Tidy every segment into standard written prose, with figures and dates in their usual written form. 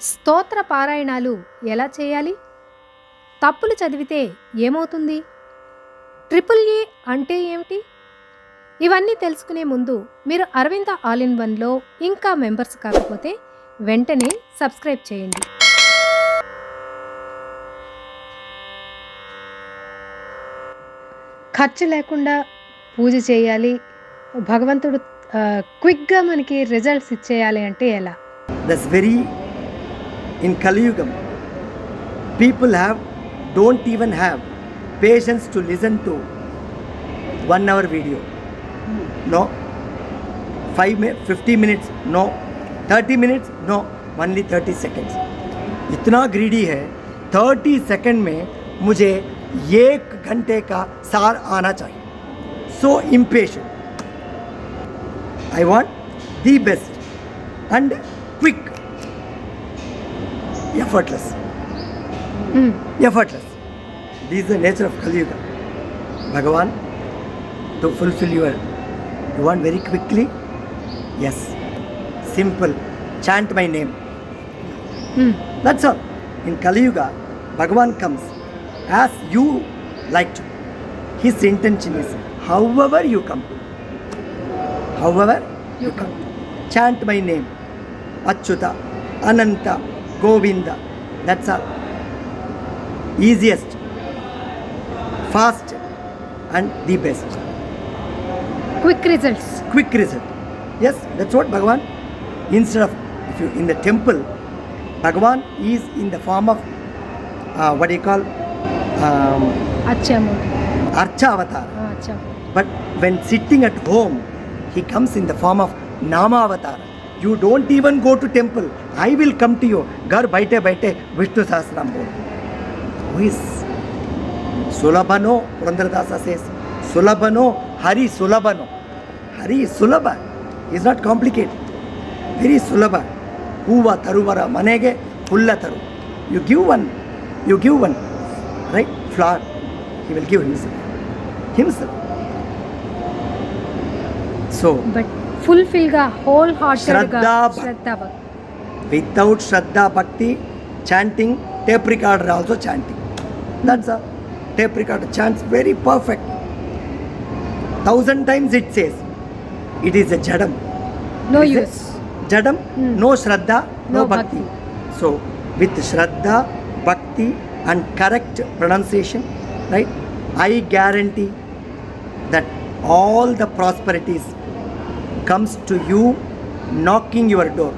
స్తోత్ర పారాయణాలు ఎలా చేయాలి? తప్పులు చదివితే ఏమవుతుంది? ట్రిపుల్ ఏ అంటే ఏమిటి? ఇవన్నీ తెలుసుకునే ముందు మీరు అరవింద ఆల్ ఇన్ వన్లో ఇంకా మెంబర్స్ కాకపోతే వెంటనే సబ్స్క్రైబ్ చేయండి. ఖర్చు లేకుండా పూజ చేయాలి, భగవంతుడు క్విక్గా మనకి రిజల్ట్స్ ఇచ్చేయాలి అంటే ఎలా? That's very in Kaliyugam. People don't even have patience to listen to 1 hour video. No. 50 minutes. No. 30 minutes. No. Only 30 seconds. इतना ग्रीडी है 30 सेकंड में मुझे 1 घंटे का सार आना चाहिए. So impatient. I want the best and quick. Effortless. Effortless. This is the nature of Kali Yuga. Bhagavan, to fulfill you want very quickly? Yes. Simple. Chant my name. That's all. In Kali Yuga, Bhagavan comes as you like to. His intention is however you come. However you come. Chant my name. Achyuta, Ananta, Govinda. That's all. Easiest, fast, and the best. Quick results. Quick result. Yes, that's what Bhagavan. Instead of, if you in the temple, Bhagavan is in the form of what do you call Archa Avatar. But when sitting at home, he comes in the form of Nama Avatar. You don't even go to temple. I will come to you. Ghar baithe baithe Vishnu Sahasranam bol. Who is Sulabhano? Purandaradasa says Sulabhano, Hari Sulabhano. Hari is Sulabha. It's not complicated. Very Sulabha. Huva taruvara manege pulla taru. You give one, right? Flower. He will give himself. So, but fulfill-గా whole hearted గా Shraddha Bhakti. Without Shraddha Bhakti, chanting, tape recorder also chanting. That's all. Tape recorder chants very perfect. 1000 times it says. It is a jadam. No use. Jadam, no Shraddha, no Bhakti. So, with Shraddha, Bhakti and correct pronunciation, right? I guarantee that all the prosperities comes to you knocking your door.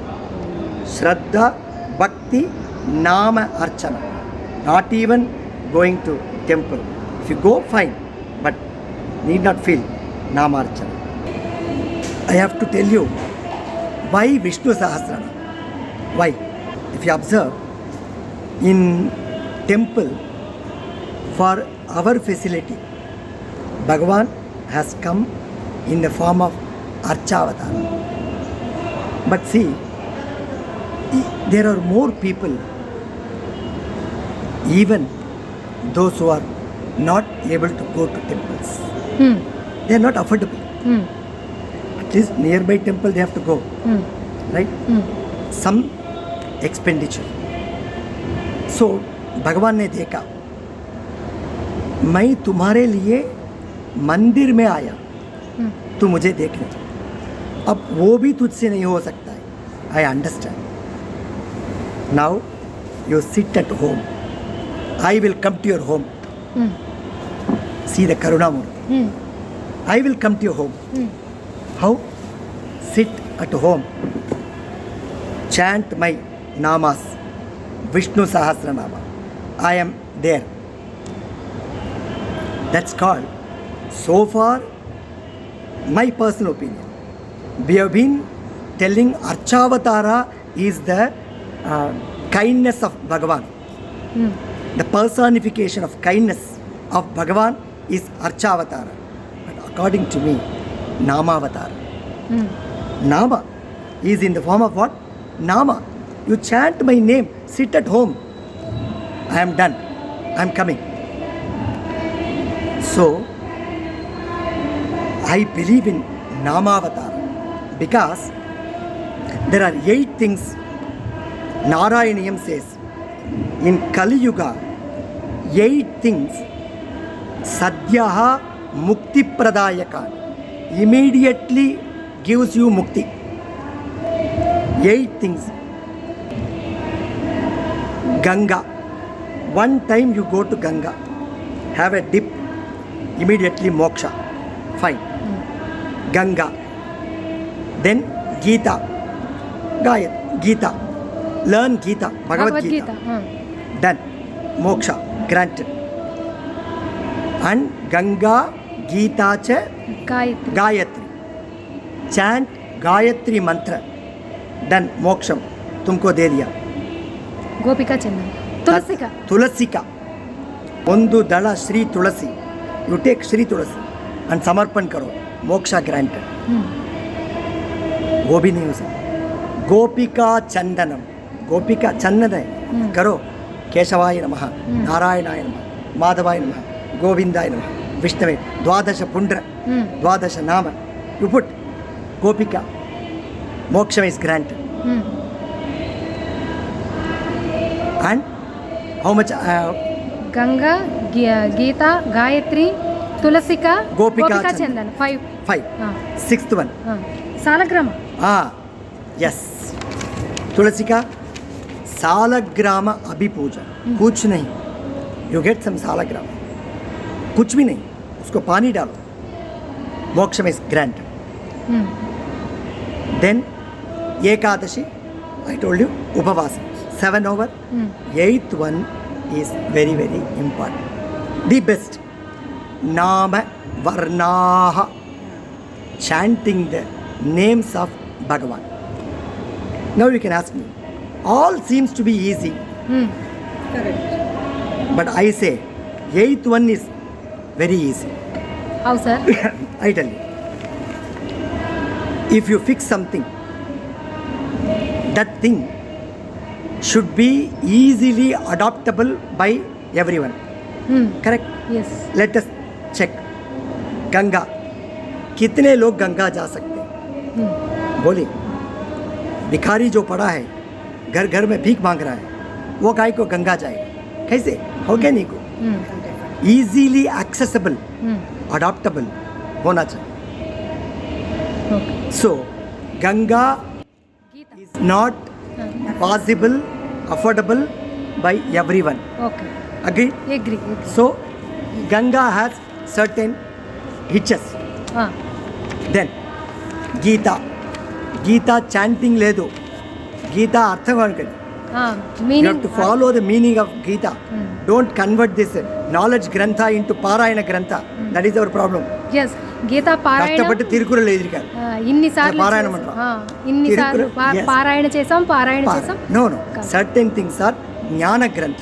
Shraddha, Bhakti, Nama, Archana. Not even going to temple. If you go, fine, but need not feel Nama Archana. I have to tell you why Vishnu Sahasrana. Why? If you observe, in temple, for our facility, Bhagavan has come in the form of Archavatar. But see, there are more people, even those who are not able to go to temples. They are not affordable. At least nearby temple they have to go. Right? Some expenditure. So, Bhagavan ने देखा, मैं तुम्हारे लिए मंदिर में आया, तू मुझे देखने, अब वो भी तुझसे नहीं हो सकता है. I understand. Now you sit at home. I will come to your home. See the Karunamurti. I will come to your home. How? Sit at home. Chant my namas. Vishnu Sahasranama. I am there. That's called, so far, my personal opinion, we have been telling Archavatara is the kindness of Bhagavan. The personification of kindness of Bhagavan is Archavatara. But according to me, Namavatara. Nama is in the form of what? Nama. You chant my name, sit at home. I am done. I am coming. So, I believe in Namavatar because there are 8 things Narayaniam says, in Kali Yuga, 8 things Sadhyaha Mukti Pradayaka immediately gives you mukti. 8 things. Ganga. One time you go to Ganga, have a dip, immediately moksha. Fine. Ganga. Then Gita. Gita. Learn Gita. Bhagavad Gita. Done. Moksha. Granted. And Ganga, Gita cha Gayatri. Chant Gayatri mantra. Done. Moksham. तुमको दे दिया. ಗೋಪಿಕಾ ಚಂದನ ತುಳಸಿಕಾ ತುಳಸಿಕಾ ಒಂದು ದಳ Shri Tulasi you take Shri Tulasi and समर्पण करो moksha granted. वो भी नहीं हो सकता. गोपिका चंदनम. गोपिका चंदन है करो. केशवाय नमः, नारायणाय नमः, माधवाय नमः, गोविंदाय नमः, विष्णवे. द्वादश पुंड्र, द्वादश नाम यू पुट. गोपिका मोक्षम is granted. And how much? Ganga Gita Gayatri Tulasika Gopika Chandana 5. 5. Sixth one. Saligrama. Yes. Tulsi का सालग्राम अभी पूजा. कुछ नहीं. You get some Saligram. कुछ भी नहीं. उसको पानी डालो. मोक्षम is granted. Then Ekadashi. I told you उपवास. 7 over. 8th one is very very important. The best. Nama Varnaha. Chanting the names of Bhagavan. Now you can ask me. All seems to be easy. Correct. But I say 8th one is very easy. How, sir? I tell you. If you fix something, that thing should be easily adoptable by everyone. Correct? Yes. Let us check. Ganga. कितने लोग गंगा जा सकते हैं? बोलिए. भिखारी जो पड़ा है, घर घर में भीख मांग रहा है, वो काय को गंगा जाएगा? कैसे? हो गया नहीं को? Easily accessible, adoptable होना चाहिए. So, Ganga is not possible, affordable by everyone. Okay. Agree? Agree. So, Ganga has certain hitches. Then, Gita. Gita chanting ledu. Gita artham anukondi. You have to follow the meaning of Gita. Don't convert this knowledge grantha into Parayana grantha. That is our problem. Yes. Gita పారాయణ కష్టపట్టి తిరుకురలు ఎదిరికారు. ఇన్నిసార్లు పారాయణ మంత్రం. ఇన్నిసార్లు పారాయణ చేసాం. No. Certain things are ज्ञान ग्रंथ.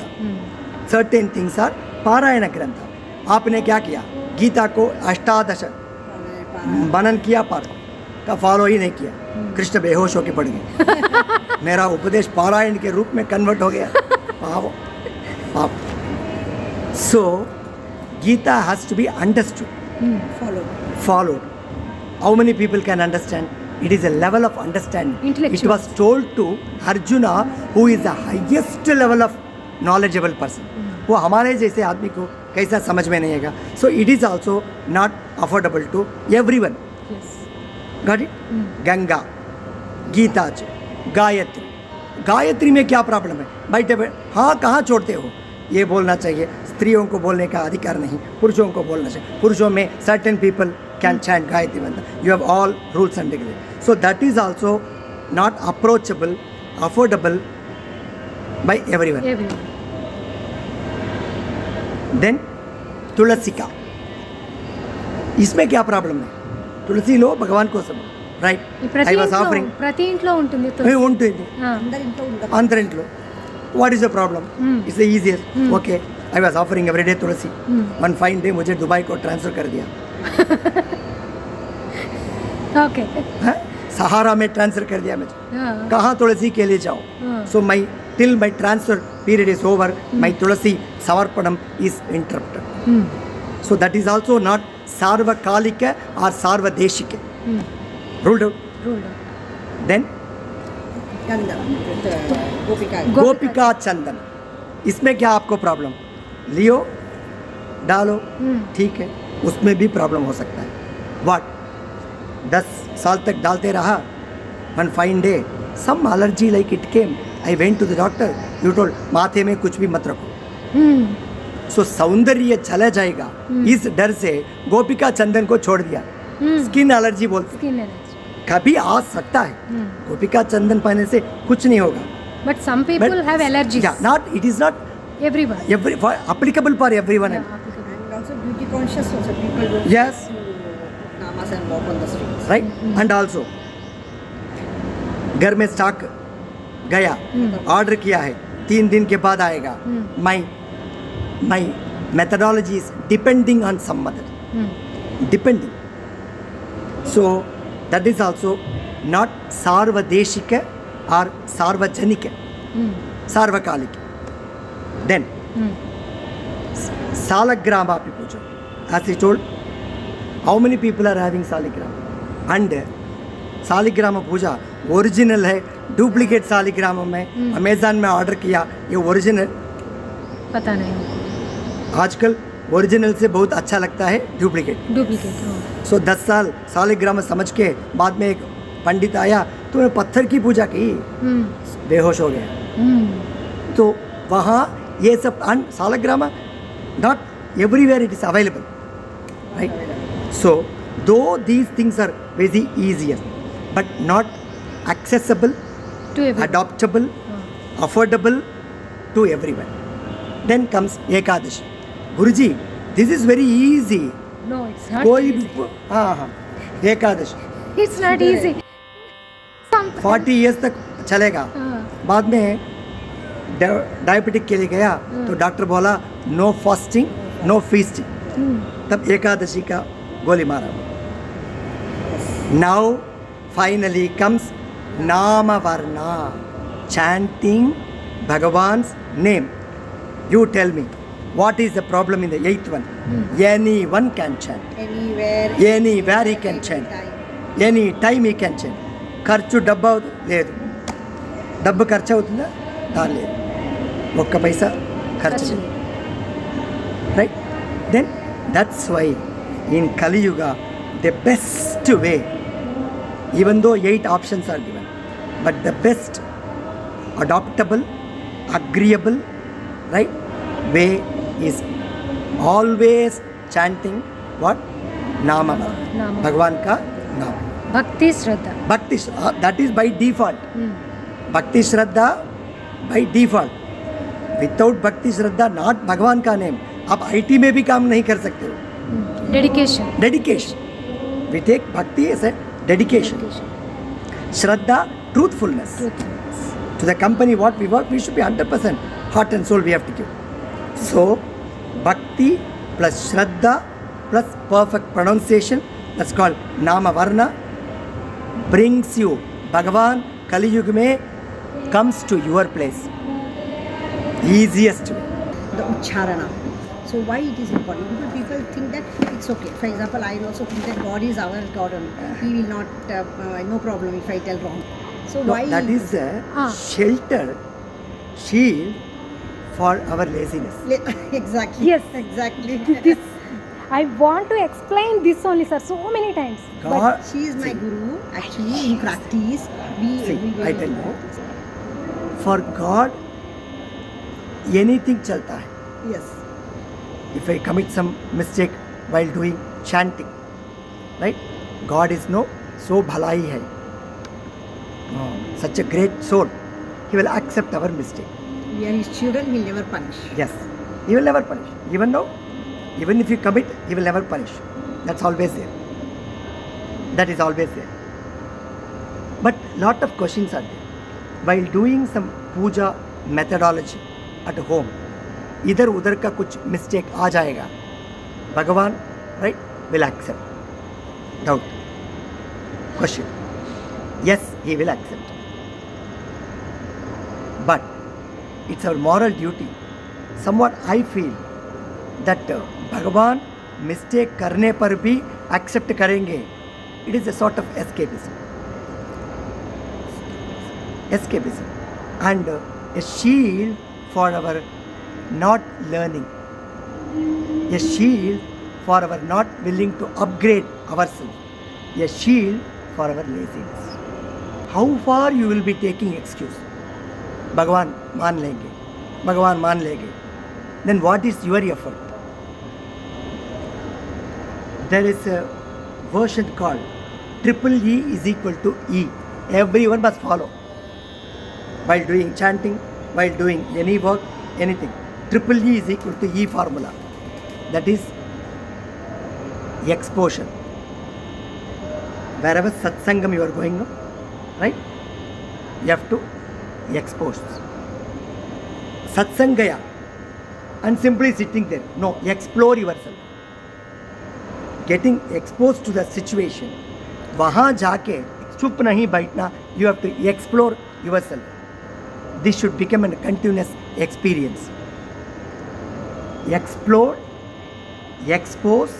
Certain things are पारायण ग्रंथ. आपने क्या किया? गीता को 18 मनन किया, पार का फॉलो ही नहीं किया. कृष्ण बेहोश होके पड़ गए. मेरा उपदेश पारायण के रूप में कन्वर्ट हो गया. पाप. So Gita has to be understood. Followed. How many people can understand? It is a level of understanding. It was told to Arjuna, who is the highest level of knowledgeable person. वो हमारे जैसे आदमी को कैसा समझ में नहीं आएगा. So it is also not affordable to everyone. Yes. Got it? Ganga, Gita, Gayatri. Gayatri में क्या प्रॉब्लम है? बैठे हाँ कहाँ छोड़ते हो? ये बोलना चाहिए. स्त्रियों को बोलने का अधिकार नहीं, पुरुषों को बोलना चाहिए. पुरुषों में certain people can chant Gayatri मंत्र. You have all rules and regulations. So that is also not approachable, affordable by everyone. Then तुलसी का. इसमें क्या प्रॉब्लम है? तुलसी लो भगवान को सब. Right? I was offering. ప్రతి ఇంట్లో ఉంటుంది ఉంటుంది. అందరి ఇంట్లో. What is the problem? It's the easiest. Okay. I was offering every day Tulsi. One fine day मुझे दुबई को ट्रांसफर कर दिया. Okay. सहारा में ट्रांसफर कर दिया मुझे. कहाँ तुलसी के लिए जाओ? So my till my transfer period is over, my Tulsi समर्पणम is interrupted. So that is also not सार्वकालिक or Sarvadeshik. Ruled out. Ruled out. Then Ganda with Gopika. गोपिका चंदन, इसमें क्या आपको प्रॉब्लम? लियो, डालो, ठीक है, उसमें भी प्रॉब्लम हो सकता है. व्हाट 10 साल तक डालते रहा, one fine day some allergy like it came, I went to the doctor, you told माथे में कुछ भी मत रखो. सो सौंदर्य चला जाएगा, इस डर से गोपिका चंदन को छोड़ दिया. स्किन एलर्जी बोलते हैं. Skin allergy. कभी आ सकता है, गोपिका चंदन पहनने से कुछ नहीं होगा. But some people have allergies. Yeah, not, it is not Everyone. applicable for everyone. Yeah, applicable. And also beauty conscious also people don't Yes. to namas and walk on the streets. Right? And also घर में stock गया, order किया है, 3 दिन के बाद आएगा. माई methodology is depending on some mother. Depending. So that is also not sarvadeshika or sarvajanika, sarvakalika. Then salagrama api puja. As I told, how many people are having saligrama? And Saligram पूजा original है, duplicate Saligram में Amazon में order किया, ये original पता नहीं. आजकल original से बहुत अच्छा लगता है डुप्लीकेट. Duplicate. सो 10 साल सालिग्राम समझ के बाद में एक पंडित आया, तूने पत्थर की पूजा की, बेहोश हो गया. तो वहाँ ये सब Saligram not everywhere it is available, right? So do these things are very easier but not accessible, To everyone. adoptable, affordable to everyone. Then comes Ekadashi. Guruji, this is very easy. No, it's not कोई easy. भी हाँ Ekadashi It's not easy. 40 years तक चलेगा. बाद में diabetic के लिए गया तो डॉक्टर बोला नो फास्टिंग नो फीस्टिंग, तब एकादशी का गोली मारा. Now finally comes Namavarna, chanting Bhagavan's name. You tell me, what is the problem in the 8th one? Anyone can chant. Anywhere he can chant. Any time he can chant. ఖర్చు డబ్బు లేదు, డబ్బు ఖర్చు అవుతుందా? లేదు, ఒక్క పైసా ఖర్చు లేదు. Right? Then that's why in Kaliyuga the best way, even though 8 options are given, but the best adoptable, agreeable, right, way is always chanting what? Nama. Bhagwan ka naam. Bhakti Shraddha. Bhakti, that is by default. Bhakti Shraddha by default. Without Bhakti Shraddha, not Bhagwan का name. आप IT में भी काम नहीं कर सकते हो. Dedication. Dedication. We take Bhakti as a dedication. Shraddha, truthfulness. To the company what we work, we should be 100% heart and soul we have to give. So Bhakti plus Shraddha plus perfect pronunciation, that's called Nama Varna, brings you Bhagavan Kali Yuga mein comes to your place. Easiest way. The ucharana. So why it is important? Because people think that it's okay. For example, I also think that God is our God only. He will not, no problem if I tell wrong. So No, why? that is a shelter, shield for our laziness. Exactly. Yes. Exactly. This, I want to explain this only, sir, so many times. God, She is my guru. Actually, in practice, we see, everywhere I we tell you, practice. for God, anything chalta hai. Yes. If I commit some mistake while doing chanting, right? God is no, so bhalai hai. Such a great soul. He will accept our mistake. We are his children. He will never punish. Yes. He will never punish. Even if you commit, he will never punish. That's always there. That is always there. But lot of questions are there. While doing some puja methodology at home, इधर उधर का कुछ mistake आ जाएगा, भगवान right will accept. Doubt question, yes he will accept, but it's our moral duty. Somewhat I feel that भगवान mistake करने पर भी एक्सेप्ट करेंगे. It is a sort of escapism. escapism, and a shield for our not learning, a shield for our not willing to upgrade ourselves, a shield for our laziness. How far you will be taking excuse? Bhagavan मान लेंगे, भगवान मान लेंगे. Then what is your effort? There is a version called triple E is equal to E. Everyone must follow. While doing chanting, while doing any work, anything. Triple E is equal to E formula. That is exposure. Wherever satsangam you are going, no? Right? You have to expose. Satsangaya and simply sitting there. No, explore yourself. Getting exposed to the situation. वहाँ जाके चुप नहीं बैठना. You have to explore yourself. This should become a continuous experience. Explore, expose,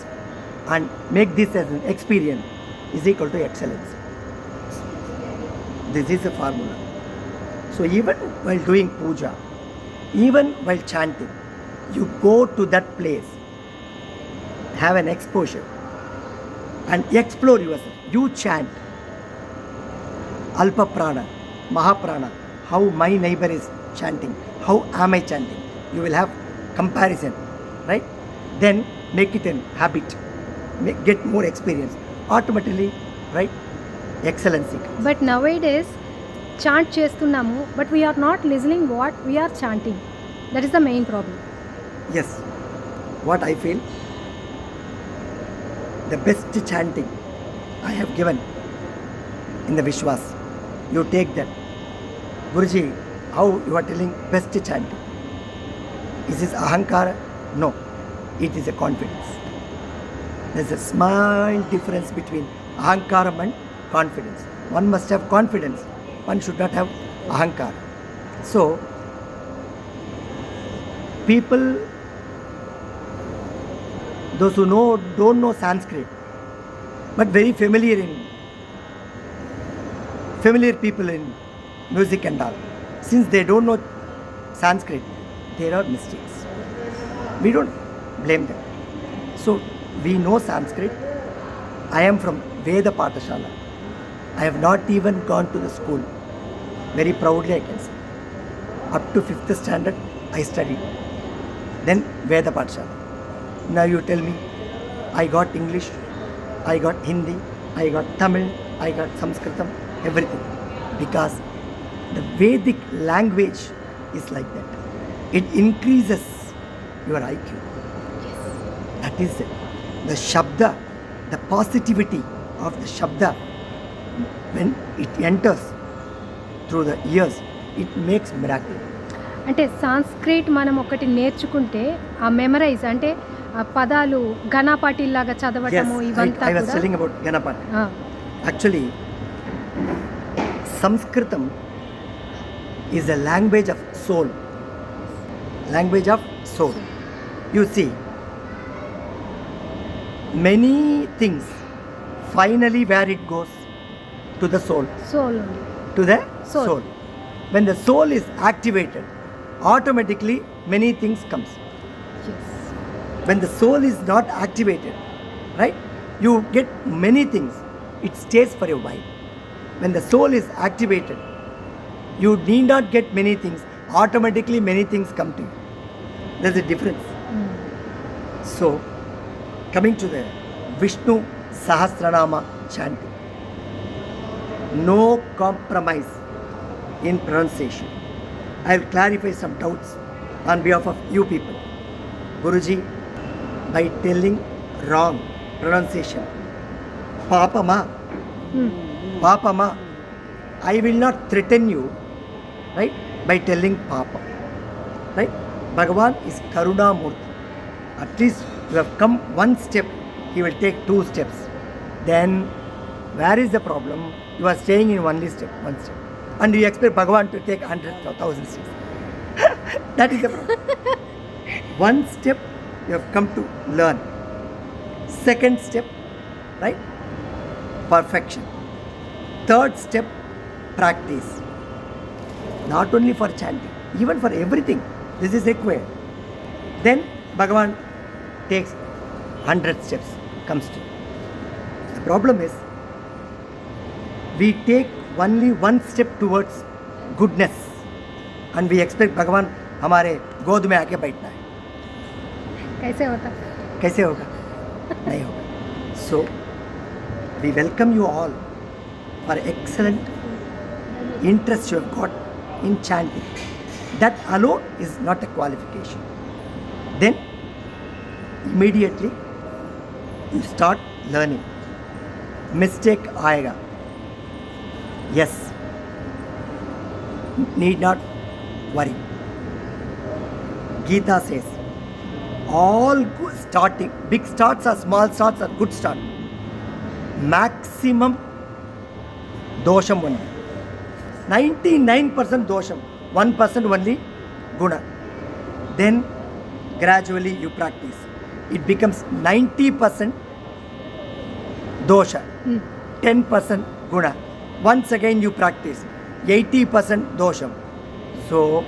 and make this as an experience is equal to excellence. This is a formula. So even while doing puja, even while chanting, you go to that place, have an exposure, and explore yourself. You chant Alpa Prana, Mahaprana, how my neighbor is chanting, how am I chanting. You will have comparison, right? Then make it a habit, get more experience. Automatically, right? Excellency. But nowadays chant చేస్తున్నాము but we are not listening what we are chanting. That is the main problem. Yes, what I feel, the best chanting I have given in the Vishwas. You take that. Guruji, how you are telling best chanting? Is this ahankara? No, it is a confidence. There is a small difference between ahankaram and confidence. One must have confidence, one should not have ahankara. So, people, those who don't know Sanskrit, but very familiar people in music and all, since they don't know Sanskrit, there are mistakes. We don't blame them. So we know Sanskrit. I am from Veda Pathashala. I have not even gone to the school. Very proudly I can say. Up to 5th standard I studied. Then Veda Pathashala. Now you tell me, I got English, I got Hindi, I got Tamil, I got Sanskritam, everything. Because the Vedic language is like that. It increases your IQ. That is it. The Shabda, the positivity of the Shabda, when it enters through the ears, it makes miracle. అంటే Sanskrit మనం ఒకటి నేర్చుకుంటే ఆ memorise అంటే ఆ పదాలు ఘనాపాటిల్లాగా Yes, చదవటము ఇవంతా I was కూడా telling about Ganapati. ఆ, Actually, Sanskritam is a language of soul. Language of soul. You see, many things finally where it goes to the soul. Soul ఉంది. To the Soul. soul. When the soul is activated, automatically many things comes. Yes. When the soul is not activated, right, you get many things. It stays for a while. When the soul is activated, you need not get many things. Automatically many things come to you. There's a difference. So, coming to the Vishnu Sahasranama chanting. No compromise in pronunciation. I will clarify some doubts on behalf of you people. Guruji, by telling wrong pronunciation, Papama, Papama, I will not threaten you, right, by telling Papa. Right? Bhagavan is Karuna Murti. At least you have come one step, he will take 2 steps. Then, where is the problem? You are staying in one step. And you expect Bhagavan to take 100 or 1,000 steps. That is the problem. One step you have come to learn. Second step, right? Perfection. Third step, practice. Not only for chanting, even for everything. This is required. Then Bhagavan takes 100 steps, comes to. The problem is, we take only one step towards goodness and we expect Bhagavan हमारे गोद में आके बैठना है. कैसे होता? कैसे होगा? नहीं होगा. So we welcome you all for excellent interest you have got in chanting. That alone is not a qualification. Then immediately you start learning. Mistake आएगा. Yes. Need not worry. Gita says, all good starting, big starts or small starts are good start. Maximum dosham only. 99% dosham, 1% only guna. Then gradually you practice. It becomes 90% dosha, 10% guna. Once again you practice, 80% dosham. So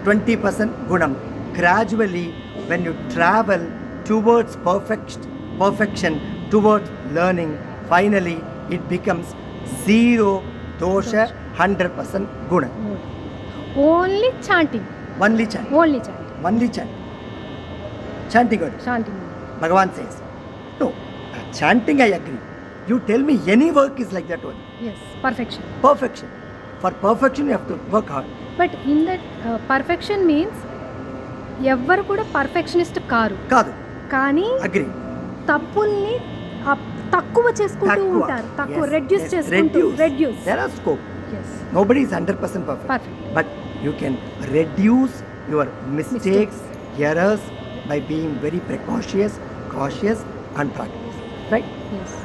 20% gunam. Gradually, when you travel towards perfection, towards learning, finally it becomes zero dosha, 100% guna. Only chanting. Only chanting. Only chanting. Only chanting. Chanting only. Chanting. Bhagavan says, no, chanting I agree. You tell me any work is like that only. Yes, perfection. Perfection. For perfection you have to work hard. But in that perfection means ఎవ్వరు కూడా perfectionist car, కాదు. కానీ Agree. తప్పుల్ని తక్కువ చేసుకుంటూ ఉంటారు, తక్కువ reduce చేసుకుంటూ. Reduce. There are scope. Yes, Nobody is 100% perfect. Perfect. But you can reduce your mistakes, errors by being very cautious and practice. Right? Yes.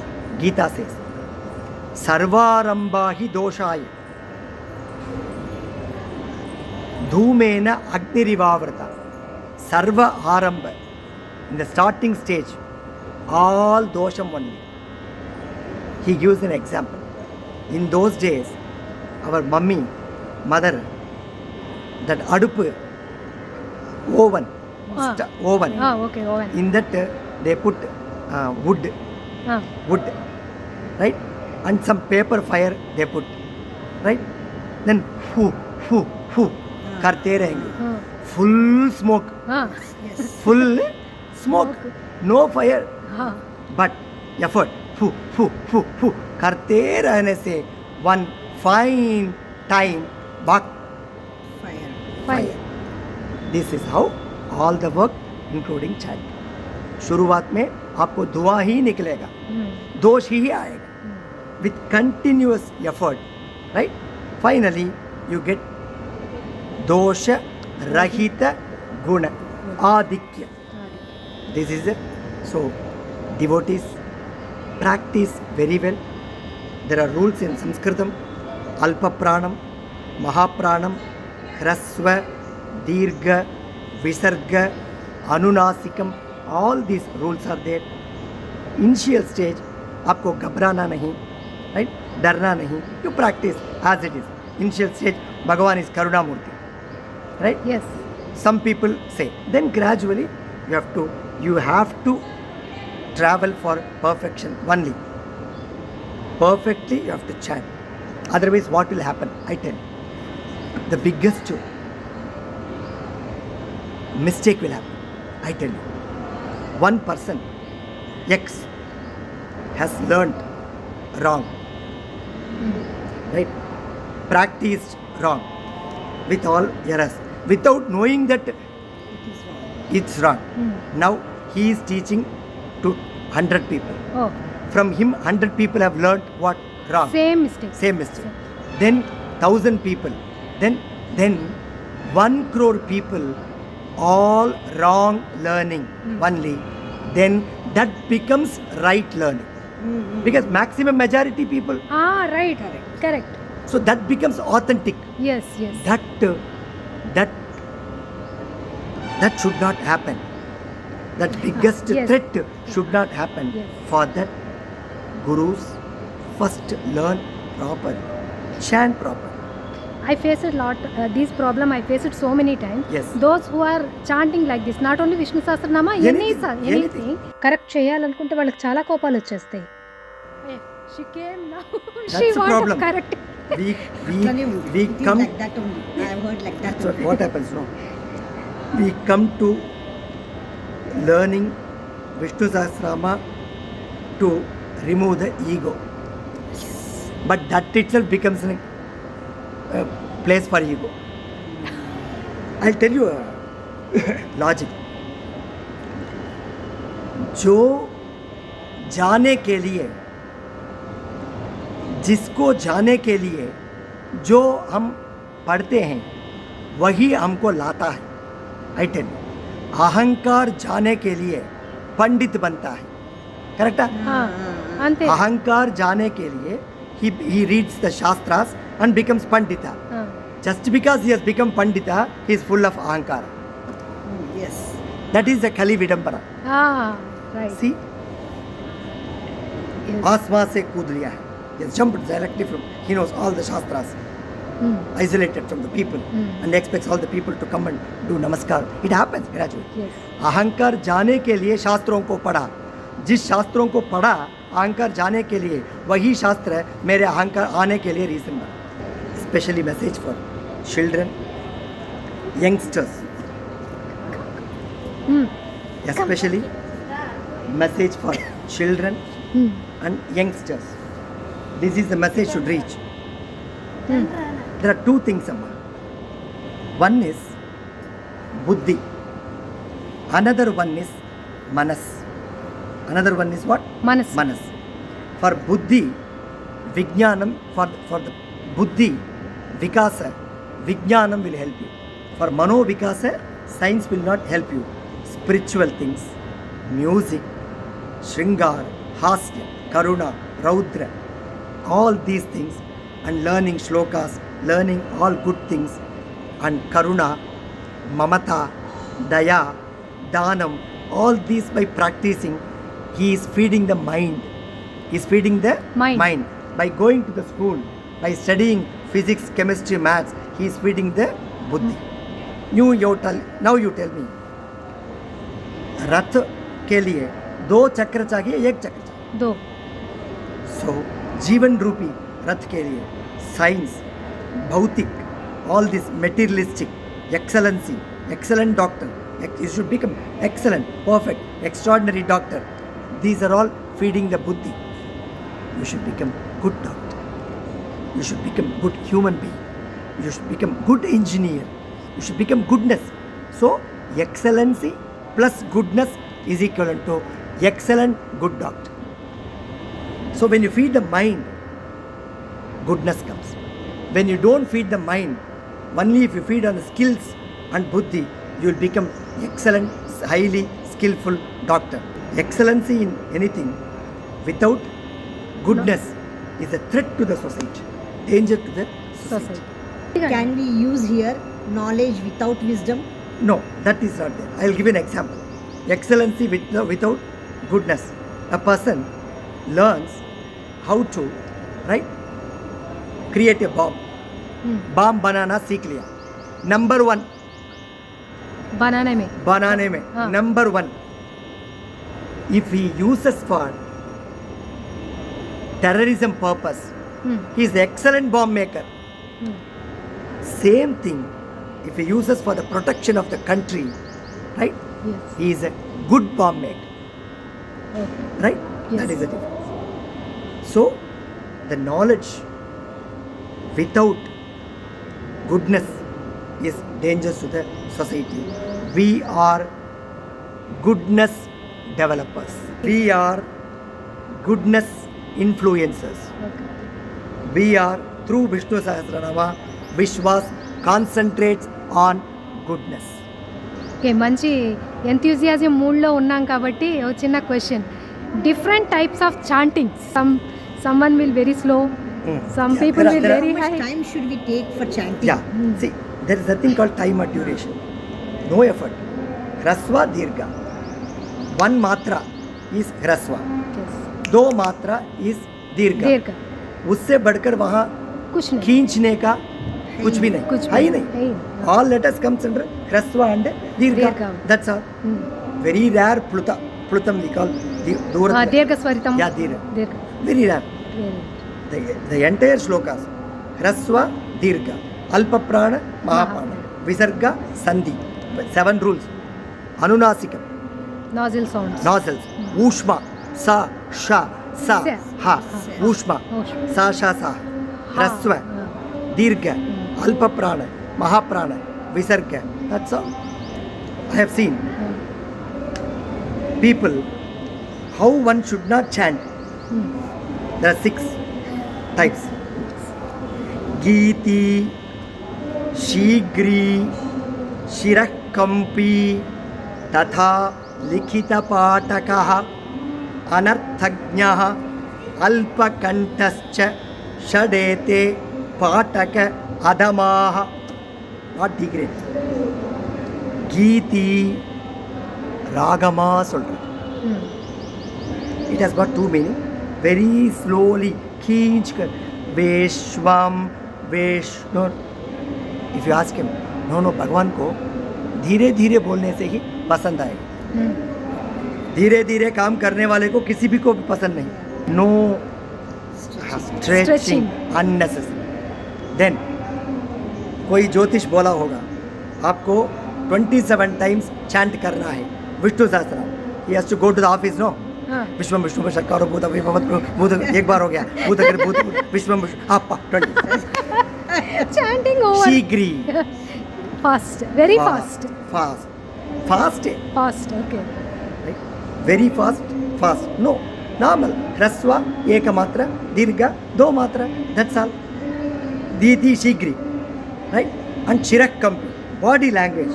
Gita says, Sarvarambha hi doshaya Dhumena Agnirivavrata. Sarva Arambha. In the starting stage, all dosham only. He gives an example. In those days, our mother, that adupu, oven, oven. Okay, oven. In that they put wood, right? And some paper fire they put, right? Then करते रहेंगे. Full smoke, full smoke, no fire, but effort. करते रहने से one fine time back fire. This is how all the work including chanting. शुरुआत में आपको धुआं ही निकलेगा, दोष ही आएगा. With continuous effort, right? Finally you get dosha rahita guna adikya. This is it. So devotees practice very well. There are rules in Sanskritam: alpa pranam, mahapranam, hrasva, dirgha, visarga, anunasikam. All these rules are there. Initial stage आपको घबराना नहीं, right? डरना नहीं. You practice as it is. Initial stage, Bhagavan is Karunamurti, right? Yes. Some people say. Then gradually you have to travel for perfection only. Perfectly you have to chant. Otherwise what will happen? I tell you. The biggest mistake will happen. I tell you. One person, X, has learnt wrong, right? Practiced wrong with all errors, without knowing that it's wrong. Now he is teaching to 100 people. Oh, From him 100 people have learnt what? Wrong. same mistake. Same mistake. Then 1,000 people. Then 1 crore people, all wrong learning only. Then that becomes right learning. Because maximum majority people, Right. Correct. so that becomes authentic. Yes. That should not happen. That biggest Yes. threat should not happen. Yes. For that, gurus first learn proper, chant proper, I face it lot. This problem I face it so many times. Yes. Those who are chanting like this, not only Vishnu Sahasranama, Anything. anything. Correct చేయాలనుకుంటే వాళ్ళకి చాలా కోపాలు వచ్చేస్తాయి. She came now. That's She the want to problem. correct. Atlane ఉంది. we It is come. like that only. I have heard like that So only. what happens now? We come to learning Vishnu Sahasrama to remove the ego. But that itself becomes like a place for ego. I'll tell you a logic. जो जाने के लिए, जिसको जाने के लिए जो हम पढ़ते हैं वही हमको लाता है. आई टेल यू, अहंकार जाने के लिए पंडित बनता है. करेक्ट है? అంతే. अहंकार जाने के लिए he reads the shastras and becomes pandita. Just because he has become pandita, he is full of ahankara. Yes. That is the Kali Vidambara. Right. See, Yes. आसमान से कूद लिया है. He has jumped directly from. He knows all the shastras, isolated from the people, and expects all the people to come and do namaskar. It happens gradually. Yes. अहंकार जाने के लिए शास्त्रों को पढ़ा. जिस शास्त्रों को पढ़ा अहंकार जाने के लिए, वही शास्त्र है मेरे अहंकार आने के लिए रीजन बना. Specially message for children, youngsters, especially message for children and youngsters. This is the message should reach. There are two things, Amma. One is buddhi, another one is manas. Another one is what? మనసు. Manas. For buddhi, vijnanam, for the buddhi, vikasa, vijnanam will help you. For mano vikasa, science will not help you. Spiritual things, music, shringar, hasya, karuna, raudra, all these things, and learning shlokas, learning all good things, and karuna, mamata, daya, danam, all these by practicing, he is feeding the mind. He is feeding the Mind. By going to the school, by studying physics, chemistry, maths, he is feeding the buddhi. Now you tell me, रथ के लिए दो चक्र चाहिए, एक चक्र चाहिए. दो. सो जीवन रूपी रथ के लिए साइंस, भौतिक, all this materialistic, excellency, excellent doctor, you should become excellent, perfect, extraordinary doctor. These are all feeding the buddhi. You should become good doctor. You should become good human being. You should become good engineer. You should become goodness. So excellency plus goodness is equivalent to excellent good doctor. So when you feed the mind, goodness comes. When you don't feed the mind, only if you feed on the skills and buddhi, you will become excellent, highly skillful doctor. Excellency in anything without goodness is a threat to the society, danger to the society. Can we use here knowledge without wisdom? No, that is not there. I will give you an example. Excellency without goodness. A person learns how to, right, create a bomb. Bomb बनाना सीख लिया. Number 1. बनाने में. बनाने में. हाँ. Number 1. If he uses for terrorism purpose, he is excellent bomb maker. Same thing, if he uses for the protection of the country, right? Yes. He is a good bomb maker, Okay. right? Yes. That is the difference. So, the knowledge without goodness is dangerous to the society. We are goodness developers. We are goodness influencers. Okay. We are, through Vishnu Sahasranama, Vishwas concentrates on goodness. Okay, మంచి enthusiasm మూడ్లో ఉన్నాం కాబట్టి ఒక చిన్న question. Different types of chanting. Someone will very slow, some Yeah, people will there are- very How high. much time should we take for chanting? Yeah, see, there is nothing called time or duration. No effort. Hrasva Dirgha. One matra is hrasva. दो मात्रा is दीर्घ. దీర్ఘ. उससे बढ़कर वहाँ कुछ नहीं. खींचने का कुछ भी नहीं, कुछ है ही भी नहीं. नहीं. All letters comes under hraswa and dirgha. Dirgha. That's all. Hmm. Very rare pluta. Plutam we call ఆ, దీర్ఘస్వరితం. Yeah, dirgha. దీర్ఘ. Very rare. Very. The entire shlokas hraswa dirgha alpa prana mahaprana visarga sandhi. 7 rules. Anunasikam, Nostril sounds. nostrils, ushma, sa, sha, sa, Sa. ha, Sa. ushma, Ushma. sa, sha, sa, hraswa, Ah. dirgha, alpa prana, mahaprana, visarga. That's all. I have seen people how one should not chant. Hmm. There are 6 types. Geeti, Shigri, Shirakampi, Tatha, Likhita Patakaha, Anarthagnaha, Alpakantascha, Shadete, Pataka, Adamaha. Not degrade. Geeti, Ragama சொல்றேன். Hmm. It has got 2 meaning. Very slowly, खींच कर वेश्वम वेष्णु. If you ask him, no, भगवान को धीरे धीरे बोलने से ही पसंद आएगा. Hmm. धीरे धीरे काम करने वाले को किसी भी को भी पसंद नहीं. No stretching Stretching. unnecessary. Then कोई ज्योतिष बोला होगा आपको 27 times chant करना है Vishnu Sahasranama. He has to go to the office, no? Ah. विश्वम विष्णु शक्कारो भूत भूत एक बार हो गया भूत भूत विश्वम विष्णु आपा 20. Chanting over. शीघ्री Fast. Very fast. फास्ट है Fast. Okay. Very fast no normal ह्रस्व एक मात्रा दीर्घ 2 मात्रा. That's all. दीति शीघ्री राइट एंड चिरक्कम body language.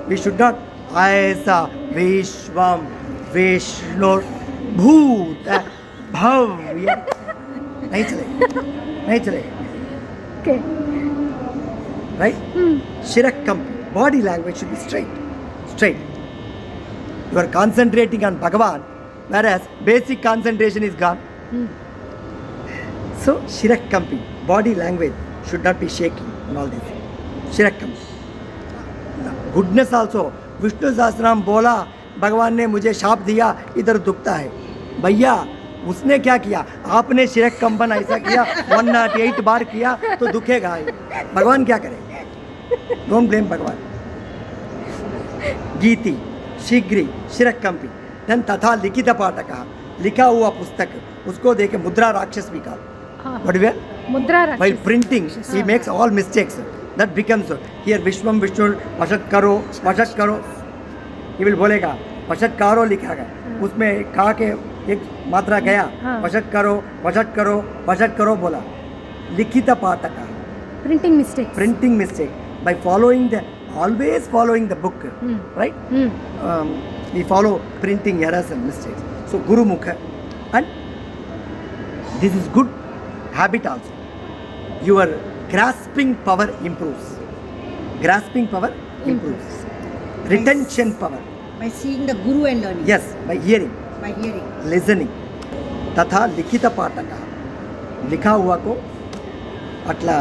We should not ऐसा विश्वम विष्णु भूत भव्य नहीं चले Okay. right. Hmm. Shirakam body language should be straight. You are concentrating on Bhagavan, whereas basic concentration is gone. Hmm. So Shirakampi body language should not be shaky and all this. Shirakampi. Goodness also. Vishnu Sahasranama बोला, भगवान ने मुझे शाप दिया, इधर दुखता है. भैया उसने क्या किया? आपने शिरक कंपन ऐसा किया 108 बार किया तो दुखेगा ही. भगवान क्या करे? डोंट ब्लेम भगवान. गीति शीघ्री शिरकंपी. देन तथा लिखित पाठक लिखा हुआ पुस्तक उसको देखे मुद्रा राक्षस भी कहा. Ah. What well? Mudra While Rakshas. printing, he makes all mistakes. That becomes here Vishwam Vishnu Vashat Karo. He will बोलेगा वशट करो लिखा गया, उसमें कहा के एक मात्रा गया. हाँ. वशट करो बोला. लिखित पाठक Printing mistakes. printing mistake. By always following the book, Hmm. right? Hmm. We follow printing errors and mistakes. So Guru Mukha, and this is good habit also. Your grasping power improves. Retention power. By seeing the guru and learning. Yes, by hearing, By hearing. listening. तथा लिखित पाठक लिखा हुआ को అట్లా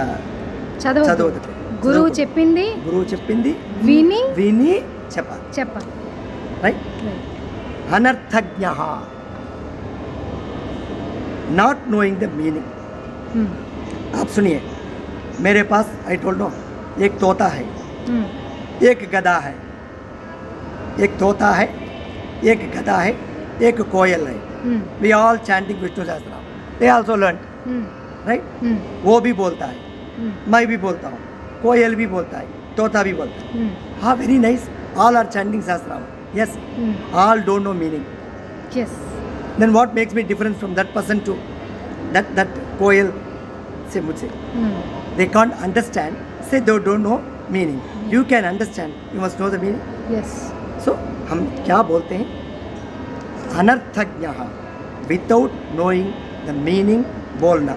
చదవద్దు. చదవద్దు. గురువు చెప్పింది గురువు చెప్పింది విని చెప్పాలి. చెప్పాలి. రైట్. अनर्थज्ञ not knowing the meaning. Hmm. आप सुनिए, मेरे पास आई टोल्ड नो एक तोता है, Hmm. एक गधा है. एक तोता है, एक गधा है, एक कोयल है. Hmm. We all chanting Vishnu Sahasranama. They also learn, Hmm. Right. Hmm. वो भी बोलता है, Hmm. मैं भी बोलता हूँ, कोयल भी बोलता है, तोता भी बोलता है. Hmm. हाँ, very nice. All are chanting Sahasranama. Yes, Hmm. All don't know meaning. Yes. Then what makes me different from that person to that koel? Say मुझसे. Hmm. They can't understand. Say they don't know meaning. You can understand. You must know the meaning. Yes. So हम क्या बोलते हैं? अनर्थज्ञः. Without knowing the meaning बोलना.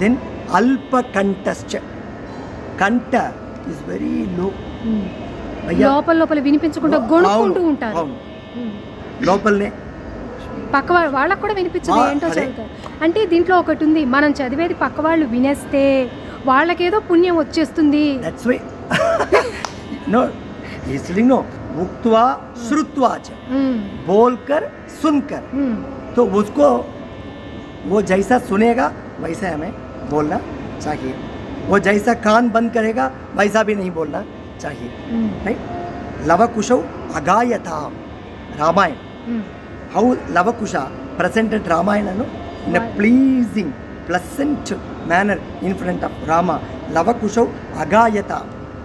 Then अल्पकंठश्च. कंठ is very low. Hmm. भैया లోపల వినిపించకుండా గొణుక్కుంటూ ఉంటారు. అవును. Hmm. లోపలనే పక్క వాళ్ళకు కూడా వినిపించదు ఆ, ఏంటో అదే. చదువుతారు. అంటే దీంట్లో ఒకటి ఉంది, మనం చదివేది పక్క వాళ్ళు వినేస్తే వాళ్ళకేదో పుణ్యం వచ్చేస్తుంది. That's why. No, he's telling no. मुक्त्वा श्रुत्वा च, बोलकर सुनकर. तो उसको वो जैसा सुनेगा वैसा हमें बोलना चाहिए. वो जैसा कान बंद करेगा वैसा भी नहीं बोलना चाहिए. राइट. लवकुशौ अगायता Ramayana. How Lavakusha presented Ramayana in a pleasing, pleasant manner in front of Rama. Lavakushau Agayata.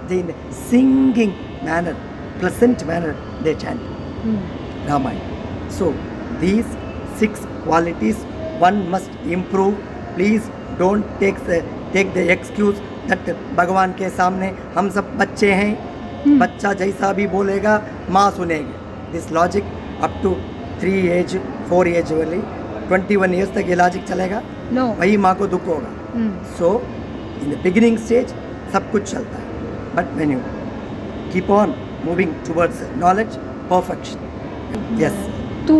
They in a singing manner, pleasant manner they chant Ramayana. So these 6 qualities one must improve. Please don't take the excuse that भगवान के सामने हम सब बच्चे हैं, बच्चा जैसा भी बोलेगा माँ सुनेगी. This logic up to 3 age 4 age वाली 21 years तक ये लॉजिक चलेगा. No. वही माँ को दुख होगा. So in the beginning stage सब कुछ चलता है, but when you keep on moving towards knowledge, perfection. Yes. To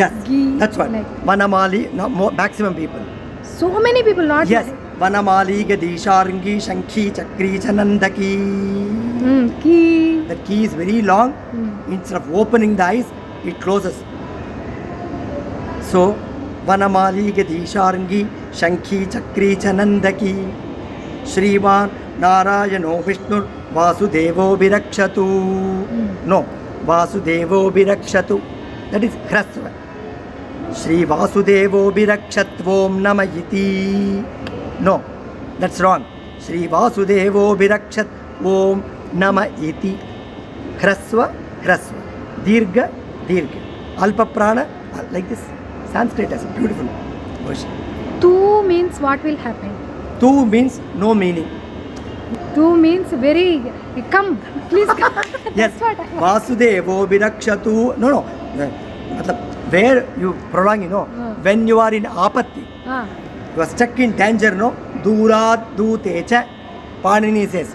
Yes. Gi- That's what. like- Vanamali, no, maximum people. so many people not. Yes. Vanamali, Gadisharangi, Shankhi, Chakri, Chanandaki. Ki. The key is very long. Instead of opening the eyes, it closes. So, Vanamali, Gadisharangi, Shankhi, Chakri, Chanandaki. Shriman Narayano Vishnu Vasudevo Virakshatu. No, Vasudevo Virakshatu. That is Hrasva. Shri Vasudevo Virakshatvom Namayiti. No, that's wrong. Shri Vasudevo Virakshatvom Namayiti. Hrasva, Hrasva. Dirgha, Dirgha. Alpa Prana, like this. Sanskrit has a beautiful version. Tu means what will happen. Tu means no meaning. Tu means very come. Please come. Yes. That's what I Vasudevo Virakshatu. No. मतलब where you prolong, when you are in apatti, you are stuck in danger, दूरात दूते च. Panini says,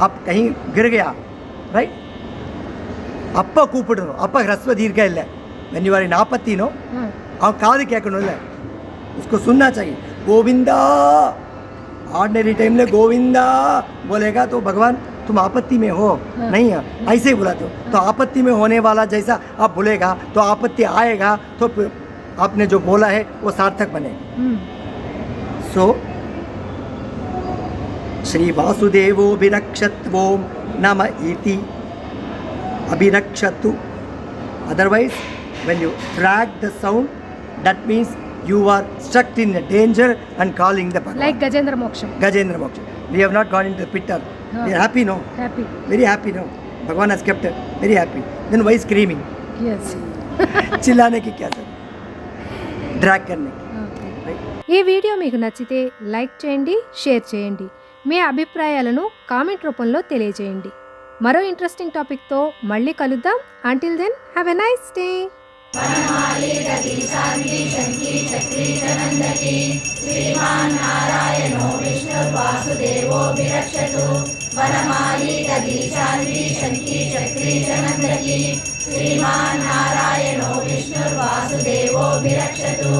आप कहीं गिर गया, right? ಅಪ್ಪ ಕೂಪಿಡನು, ಅಪ್ಪ ಹ್ರಸ್ವ ದೀರ್ಘ ಇಲ್ಲ. when you are in apatti, ಅವ್ನು ಕಾದು ಕೇಳ್ಕೊಂಡು ಇಲ್ಲ, उसको सुनना चाहिए. गोविंदा ऑर्डिनरी टाइम में गोविंदा बोलेगा तो भगवान तुम आपत्ति में हो. नहीं है, ऐसे ही बोला तो आपत्ति में होने वाला जैसा आप बोलेगा तो आपत्ति आएगा तो आपने जो बोला है वो सार्थक बनेगा. सो श्री वासुदेवो विरक्षत्वोम नम इति अभिरक्षतु. Otherwise when you drag the sound, that means you are stuck in a danger and calling the Bhagavan. like Gajendra Moksham. Gajendra Moksha. We have not gone into the pit. We are happy, no? Happy. Very happy, no? Bhagavan has kept it. Very happy. Then why screaming? Yes. चिल्लाने की क्या जरूरत? Drag करने की. Okay. Right? ఈ video మీకు నచ్చితే like చేయండి, షేర్ చేయండి. మీ అభిప్రాయాలను కామెంట్ రూపంలో తెలియజేయండి. మరో ఇంట్రెస్టింగ్ టాపిక్తో మళ్ళీ కలుద్దాం. Until then have a nice day. वनमाली गति शांति शंकी चक्री चनंदकी श्रीमान नारायणो विष्णु वासुदेवो विरक्षतु. वनमाली गति शांति शंकी चक्री चनंदकी श्रीमान नारायणो विष्णु वासुदेवो विरक्षतु.